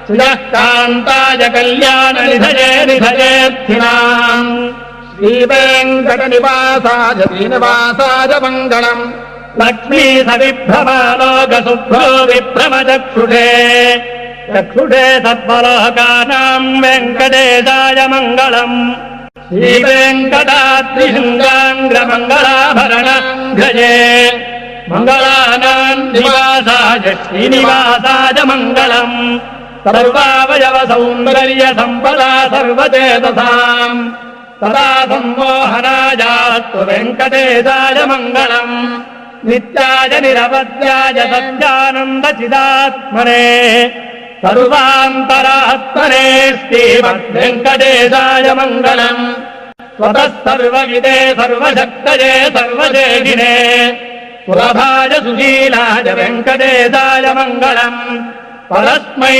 श्रियः कान्ताय कल्याणनिधये निधयेऽर्थिनाम् श्रीवेङ्कटनिवासाय श्रीनिवासाय मङ्गलम् लक्ष्मी सविभ्रमालोकशुभ्रो विभ्रमचक्षुषे चक्षुषे सद्वलोकानाम् वेङ्कटेशाय मङ्गलम् श्रीवेङ्कटाद्रिशृङ्गाङ्ग्रमङ्गलाभरणघ्रजे मङ्गलानाम् निवासाय श्रीनिवासाय मङ्गलम् सर्वावयवसौन्दर्यसम्पदा सर्वचेतसाम् सदा सम्मोहनायास्तु वेङ्कटेशाय मङ्गलम् नित्याय निरवध्याय सत्यानन्दचिदात्मने सर्वान्तरात्मने श्रीमद्वेङ्कटेशाय मङ्गलम् स्वतः सर्वविदे सर्वशक्तये सर्वदेहिने सुलभाय सुशीलाय वेङ्कटेशाय मङ्गलम् परस्मै